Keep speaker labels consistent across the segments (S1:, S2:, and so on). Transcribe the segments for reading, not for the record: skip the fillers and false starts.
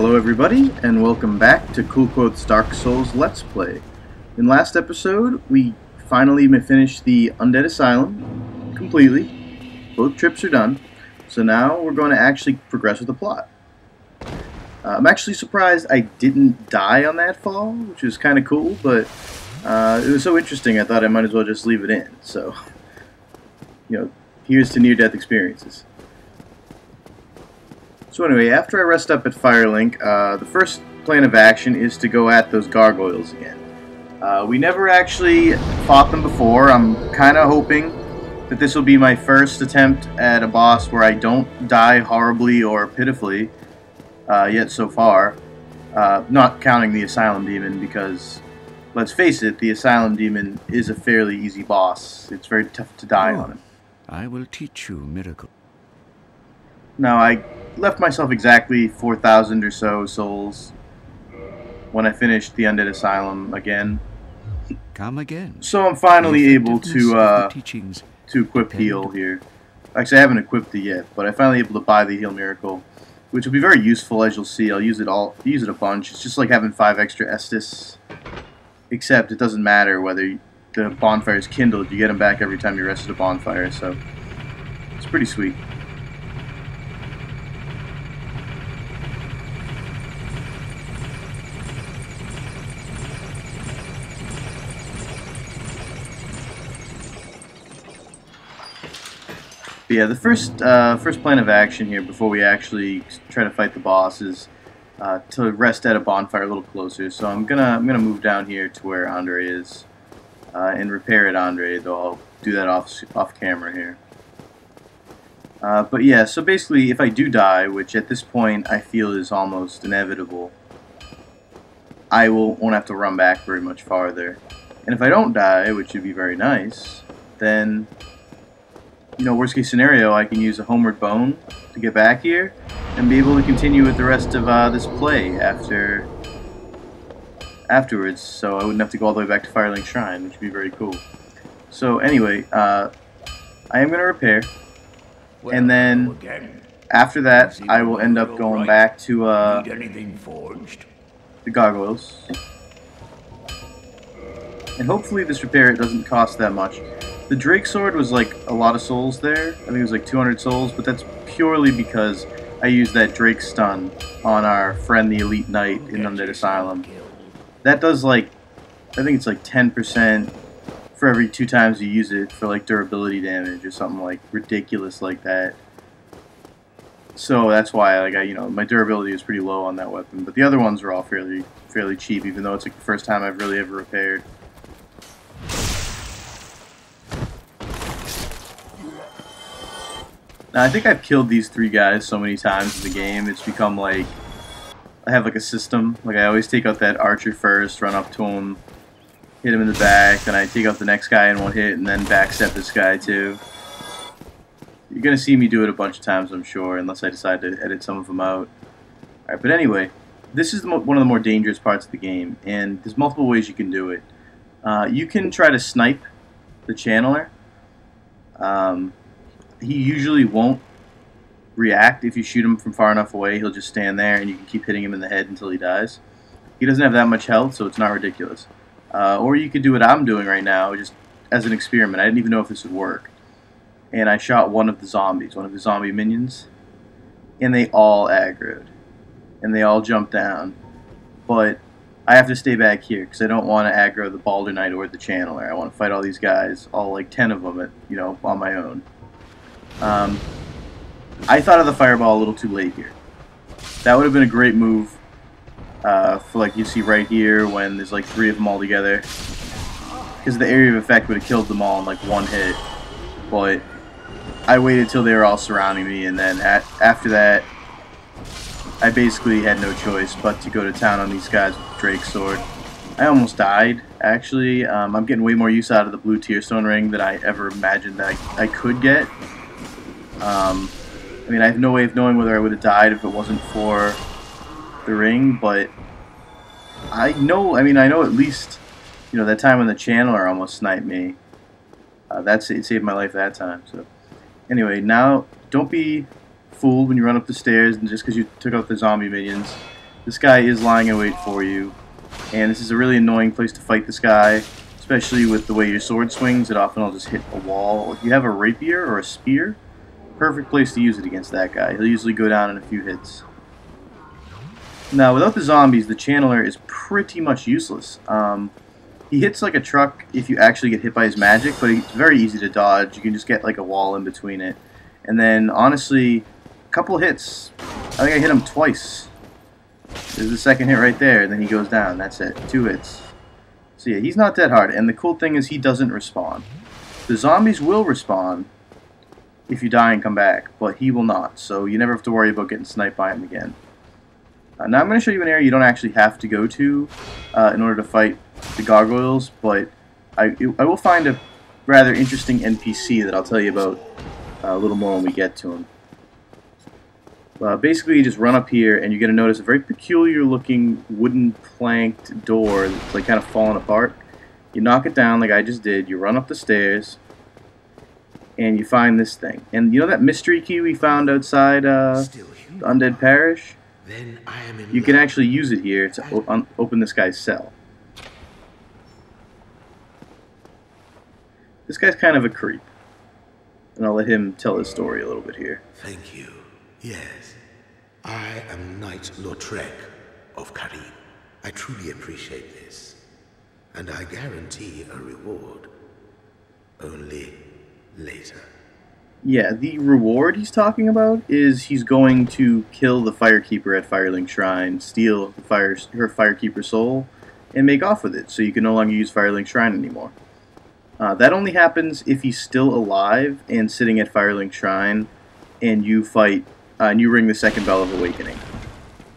S1: Hello everybody, and welcome back to Kvothe's Dark Souls Let's Play. In last episode, we finally finished the Undead Asylum completely. Both trips are done, so now we're going to actually progress with the plot. I'm actually surprised I didn't die on that fall, which was kind of cool, but it was so interesting I thought I might as well just leave it in. So, here's to near-death experiences. So anyway, after I rest up at Firelink, the first plan of action is to go at those gargoyles again. We never actually fought them before. I'm kind of hoping that this will be my first attempt at a boss where I don't die horribly or pitifully yet so far. Not counting the Asylum Demon because, let's face it, the Asylum Demon is a fairly easy boss. It's very tough to die on him.
S2: I will teach you miracle.
S1: Now, I left myself exactly 4,000 or so souls when I finished the Undead Asylum again.
S2: Come again.
S1: So I'm finally able to equip heal here. Actually, I haven't equipped it yet, but I'm finally able to buy the heal miracle, which will be very useful, as you'll see. I'll use it a bunch. It's just like having 5 extra Estus, except it doesn't matter whether the bonfire is kindled. You get them back every time you rest at a bonfire, so it's pretty sweet. But yeah, the first plan of action here before we actually try to fight the boss is to rest at a bonfire a little closer. So I'm gonna move down here to where Andre is and repair at Andre, though I'll do that off camera here. But yeah, so basically, if I do die, which at this point I feel is almost inevitable, I won't have to run back very much farther. And if I don't die, which would be very nice, then, worst case scenario, I can use a homeward bone to get back here and be able to continue with the rest of this play afterwards, so I wouldn't have to go all the way back to Firelink Shrine, which would be very cool. So anyway, I am going to repair, and then after that I will end up going back to the gargoyles, and hopefully this repair doesn't cost that much. The Drake Sword was like a lot of souls there. I think it was like 200 souls, but that's purely because I used that Drake stun on our friend the Elite Knight in Undead Asylum. That does like, I think it's like 10% for every 2 times you use it for like durability damage or something like ridiculous like that. So that's why my durability is pretty low on that weapon. But the other ones are all fairly cheap, even though it's like the first time I've really ever repaired. Now, I think I've killed these 3 guys so many times in the game, it's become like, I have like a system. Like, I always take out that archer first, run up to him, hit him in the back, then I take out the next guy in one hit, and then backstep this guy too. You're gonna see me do it a bunch of times, I'm sure, unless I decide to edit some of them out. Alright, but anyway, this is one of the more dangerous parts of the game, and there's multiple ways you can do it. You can try to snipe the channeler. He usually won't react if you shoot him from far enough away. He'll just stand there and you can keep hitting him in the head until he dies. He doesn't have that much health, so it's not ridiculous. Or you could do what I'm doing right now, just as an experiment. I didn't even know if this would work. And I shot one of the zombies, one of the zombie minions, and they all aggroed. And they all jumped down. But I have to stay back here because I don't want to aggro the Balder Knight or the channeler. I want to fight all these guys, all like 10 of them, on my own. I thought of the fireball a little too late here. That would have been a great move for like you see right here when there's like 3 of them all together, because the area of effect would have killed them all in like 1 hit. But I waited till they were all surrounding me, and then after that I basically had no choice but to go to town on these guys with the Drake Sword. I almost died, actually. I'm getting way more use out of the blue Tearstone ring than I ever imagined that I could get. I mean, I have no way of knowing whether I would have died if it wasn't for the ring, but I know at least, that time when the channeler almost sniped me, it saved my life that time. So anyway, now don't be fooled when you run up the stairs and just because you took out the zombie minions. This guy is lying in wait for you, and this is a really annoying place to fight this guy, especially with the way your sword swings. It often will just hit a wall. If you have a rapier or a spear, perfect place to use it against that guy. He'll usually go down in a few hits. Now, without the zombies, the channeler is pretty much useless. He hits like a truck if you actually get hit by his magic, but it's very easy to dodge. You can just get like a wall in between it. And then, honestly, a couple hits. I think I hit him twice. There's the second hit right there, and then he goes down. That's it. 2 hits. So yeah, he's not that hard. And the cool thing is he doesn't respawn. The zombies will respawn if you die and come back, but he will not. So you never have to worry about getting sniped by him again. Now I'm going to show you an area you don't actually have to go to in order to fight the gargoyles, but I will find a rather interesting NPC that I'll tell you about a little more when we get to him. Basically, you just run up here, and you're going to notice a very peculiar-looking wooden planked door that's like kind of falling apart. You knock it down like I just did. You run up the stairs, and you find this thing. And you know that mystery key we found outside the Undead Parish? You can actually use it here to open this guy's cell. This guy's kind of a creep, and I'll let him tell his story a little bit here.
S3: Thank you. Yes, I am Knight Lautrec of Karim. I truly appreciate this, and I guarantee a reward. Only later.
S1: Yeah, the reward he's talking about is he's going to kill the Firekeeper at Firelink Shrine, steal her Firekeeper soul, and make off with it, so you can no longer use Firelink Shrine anymore. That only happens if he's still alive and sitting at Firelink Shrine, and you fight, and you ring the second Bell of Awakening.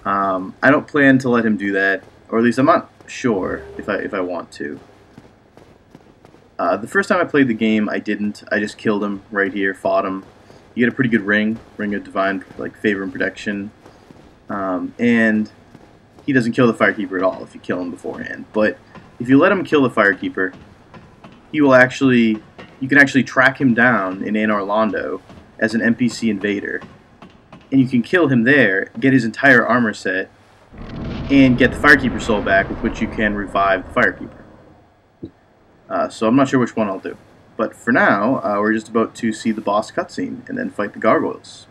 S1: I don't plan to let him do that, or at least I'm not sure if I want to. The first time I played the game, I didn't. I just killed him right here, fought him. You get a pretty good ring of divine like favor and protection, and he doesn't kill the Firekeeper at all if you kill him beforehand. But if you let him kill the Firekeeper, he will actually, you can actually track him down in Anor Londo as an NPC invader, and you can kill him there, get his entire armor set, and get the Firekeeper soul back, with which you can revive the Firekeeper. So I'm not sure which one I'll do. But for now, we're just about to see the boss cutscene and then fight the gargoyles.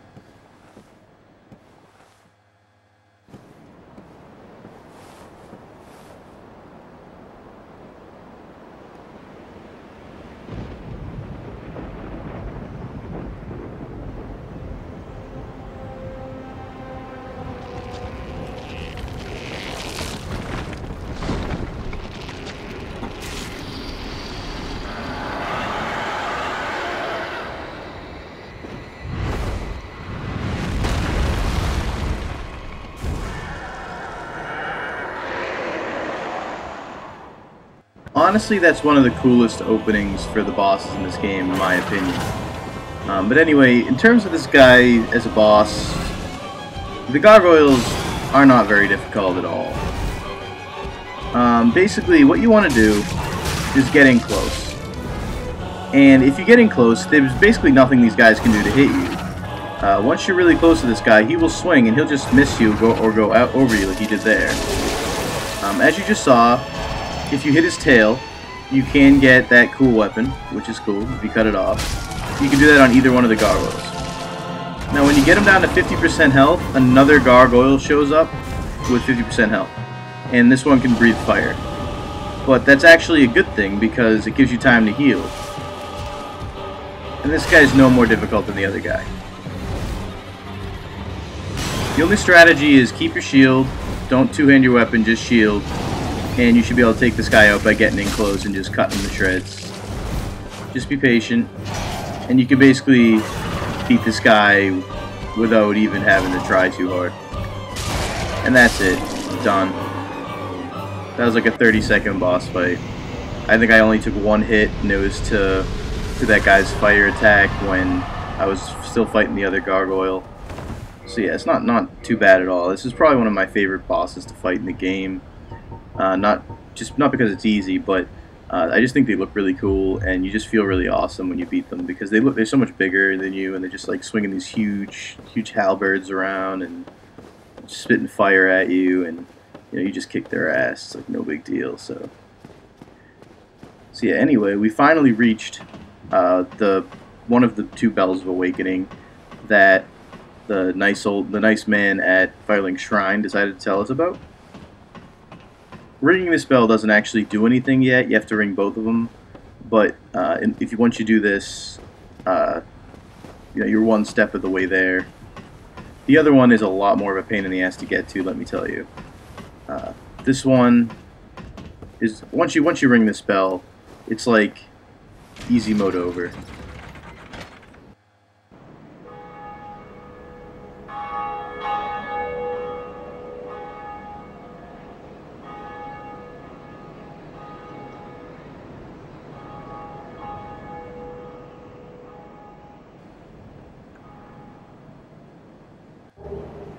S1: Honestly, that's one of the coolest openings for the bosses in this game, in my opinion. But anyway, in terms of this guy as a boss, the gargoyles are not very difficult at all. Basically, what you want to do is get in close. And if you get in close, there's basically nothing these guys can do to hit you. Once you're really close to this guy, he will swing and he'll just miss you or go out over you like he did there. As you just saw, if you hit his tail, you can get that cool weapon, which is cool if you cut it off. You can do that on either one of the gargoyles. Now when you get him down to 50% health, another gargoyle shows up with 50% health. And this one can breathe fire. But that's actually a good thing because it gives you time to heal. And this guy's no more difficult than the other guy. The only strategy is keep your shield, don't two-hand your weapon, just shield. And you should be able to take this guy out by getting in close and just cutting him to shreds. Just be patient, and you can basically beat this guy without even having to try too hard. And that's it. Done. That was like a 30-second boss fight. I think I only took one hit, and it was to that guy's fire attack when I was still fighting the other gargoyle. So yeah, it's not too bad at all. This is probably one of my favorite bosses to fight in the game. Not because it's easy, but I just think they look really cool, and you just feel really awesome when you beat them because they're so much bigger than you, and they're just like swinging these huge halberds around, and spitting fire at you, and you just kick their ass. It's like no big deal. So yeah. Anyway, we finally reached the one of the two bells of awakening that the nice man at Firelink Shrine decided to tell us about. Ringing this bell doesn't actually do anything yet. You have to ring both of them, but once you do this, you're one step of the way there. The other one is a lot more of a pain in the ass to get to, let me tell you. This one is once you ring this bell, it's like easy mode over.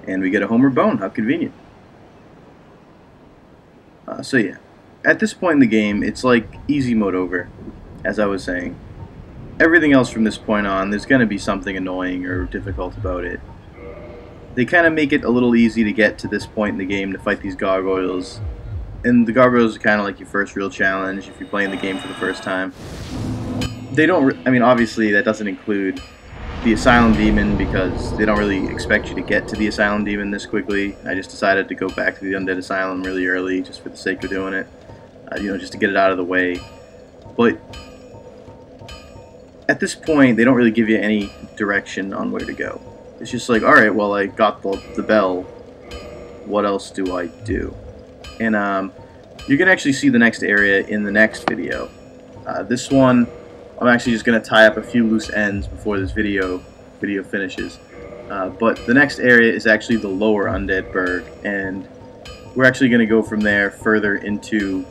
S1: And we get a homeward bone. How convenient. So yeah, at this point in the game, it's like easy mode over, as I was saying. Everything else from this point on, there's going to be something annoying or difficult about it. They kind of make it a little easy to get to this point in the game to fight these gargoyles. And the gargoyles are kind of like your first real challenge if you're playing the game for the first time. They don't, I mean, obviously that doesn't include the Asylum Demon, because they don't really expect you to get to the Asylum Demon this quickly. I just decided to go back to the Undead Asylum really early, just for the sake of doing it, just to get it out of the way. But at this point, they don't really give you any direction on where to go. It's just like, alright, well, I got the bell, what else do I do? And you're going to actually see the next area in the next video. This one, I'm actually just going to tie up a few loose ends before this video finishes. But the next area is actually the lower Undead Burg, and we're actually going to go from there further into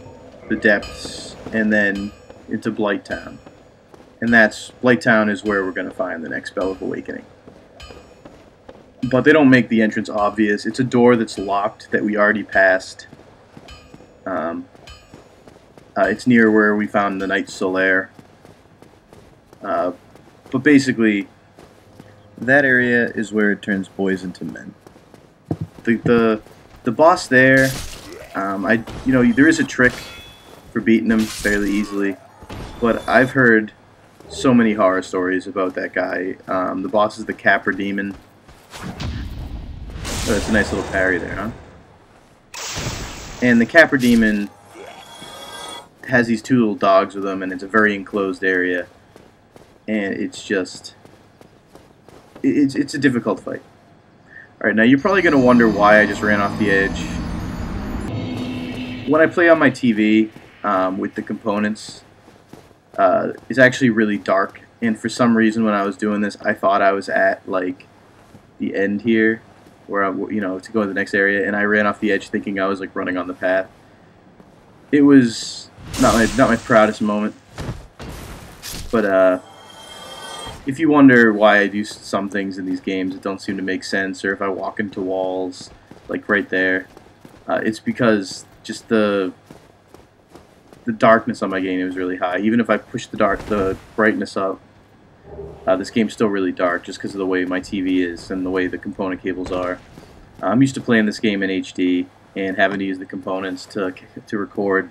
S1: the depths and then into Blighttown. And Blighttown is where we're going to find the next Bell of Awakening. But they don't make the entrance obvious. It's a door that's locked that we already passed. It's near where we found the Knight Solaire. But basically, that area is where it turns boys into men. The boss there, there is a trick for beating him fairly easily, but I've heard so many horror stories about that guy. The boss is the Capper Demon. Oh, that's a nice little parry there, huh? And the Capper Demon has these two little dogs with him, and it's a very enclosed area. And it's just, it's a difficult fight. Alright, now you're probably going to wonder why I just ran off the edge. When I play on my TV with the components, it's actually really dark. And for some reason when I was doing this, I thought I was at, like, the end here, where I, to go to the next area, and I ran off the edge thinking I was, like, running on the path. It was not my proudest moment. But, if you wonder why I do some things in these games that don't seem to make sense, or if I walk into walls, like right there, it's because just the darkness on my game is really high. Even if I push the brightness up, this game's still really dark just because of the way my TV is and the way the component cables are. I'm used to playing this game in HD, and having to use the components to record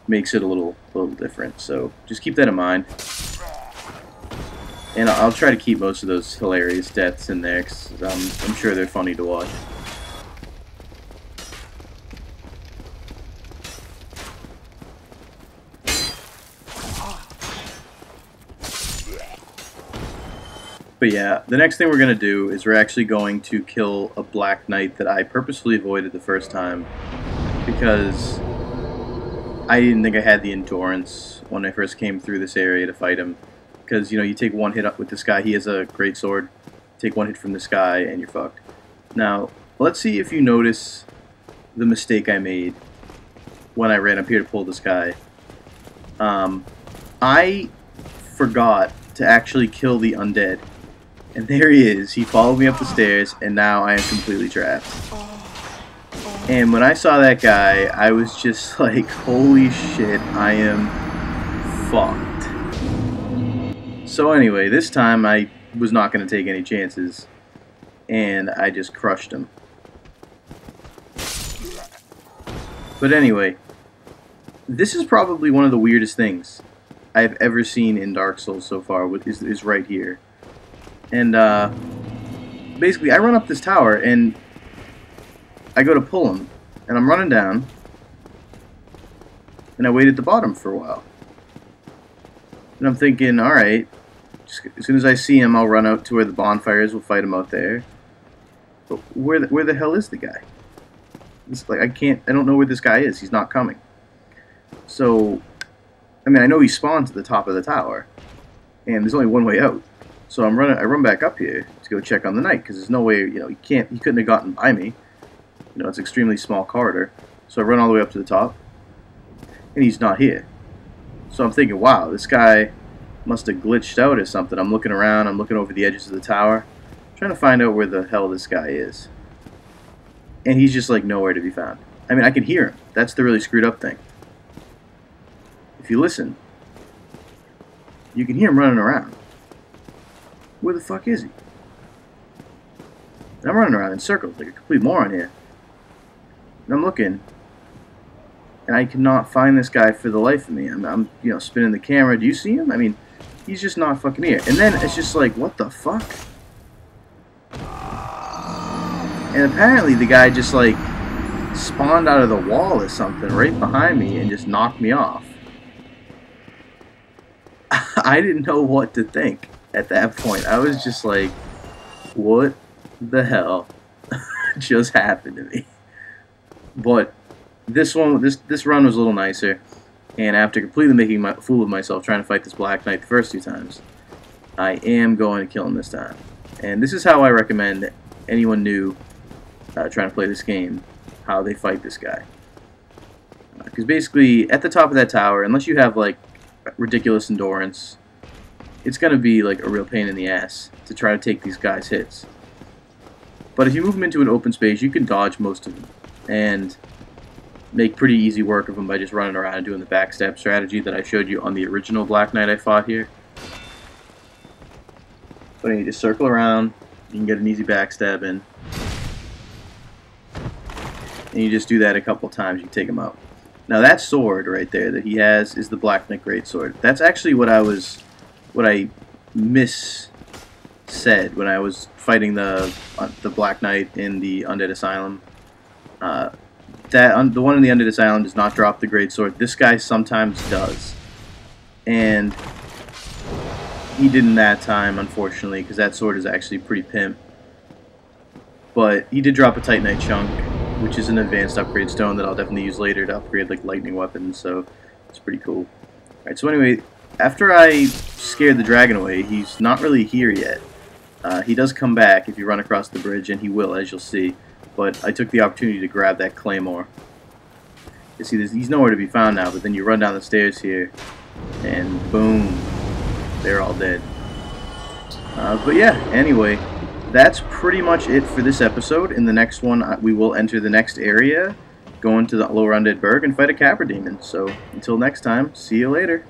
S1: makes it a little different. So just keep that in mind. And I'll try to keep most of those hilarious deaths in there, because I'm sure they're funny to watch. But yeah, the next thing we're going to do is we're actually going to kill a Black Knight that I purposefully avoided the first time, because I didn't think I had the endurance when I first came through this area to fight him. Because, you take one hit up with this guy, he has a great sword, take one hit from this guy, and you're fucked. Now, let's see if you notice the mistake I made when I ran up here to pull this guy. I forgot to actually kill the undead. And there he is, he followed me up the stairs, and now I am completely trapped. And when I saw that guy, I was just like, holy shit, I am fucked. So anyway, this time I was not going to take any chances, and I just crushed him. But anyway, this is probably one of the weirdest things I've ever seen in Dark Souls so far, is right here. And basically, I run up this tower, and I go to pull him, and I'm running down, and I wait at the bottom for a while. And I'm thinking, alright, as soon as I see him, I'll run out to where the bonfire is, we'll fight him out there. But where the hell is the guy? It's like, I don't know where this guy is. He's not coming. So, I mean, I know he spawned to the top of the tower, and there's only one way out. So I run back up here to go check on the knight, because there's no way, he couldn't have gotten by me. It's an extremely small corridor. So I run all the way up to the top, and he's not here. So I'm thinking, wow, this guy must have glitched out or something. I'm looking around, I'm looking over the edges of the tower, trying to find out where the hell this guy is. And he's just like nowhere to be found. I mean, I can hear him. That's the really screwed up thing. If you listen, you can hear him running around. Where the fuck is he? I'm running around in circles like a complete moron here. And I'm looking, and I cannot find this guy for the life of me. I'm spinning the camera. Do you see him? I mean, he's just not fucking here. And then it's just like, what the fuck? And apparently the guy just like spawned out of the wall or something right behind me and just knocked me off. I didn't know what to think at that point. I was just like, what the hell just happened to me? But this run was a little nicer, and after completely making a fool of myself trying to fight this Black Knight the first 2 times, I am going to kill him this time. And this is how I recommend anyone new trying to play this game, how they fight this guy. Because basically, at the top of that tower, unless you have like ridiculous endurance, it's going to be like a real pain in the ass to try to take these guys' hits. But if you move them into an open space, you can dodge most of them, and make pretty easy work of them by just running around and doing the backstab strategy that I showed you on the original Black Knight I fought here. So you just circle around, you can get an easy backstab in, and you just do that a couple times, you take him out. Now that sword right there that he has is the Black Knight Greatsword. That's actually what I said when I was fighting the Black Knight in the Undead Asylum. The one in the Undead Asylum does not drop the Greatsword. This guy sometimes does. And he didn't that time, unfortunately, because that sword is actually pretty pimp. But he did drop a Titanite Chunk, which is an advanced upgrade stone that I'll definitely use later to upgrade like lightning weapons, so it's pretty cool. Alright, so anyway, after I scared the dragon away, he's not really here yet. He does come back if you run across the bridge, and he will, as you'll see. But I took the opportunity to grab that claymore. You see, he's nowhere to be found now, but then you run down the stairs here, and boom, they're all dead. But yeah, anyway, that's pretty much it for this episode. In the next one, we will enter the next area, go into the Lower Undead Burg, and fight a Capra Demon. So, until next time, see you later.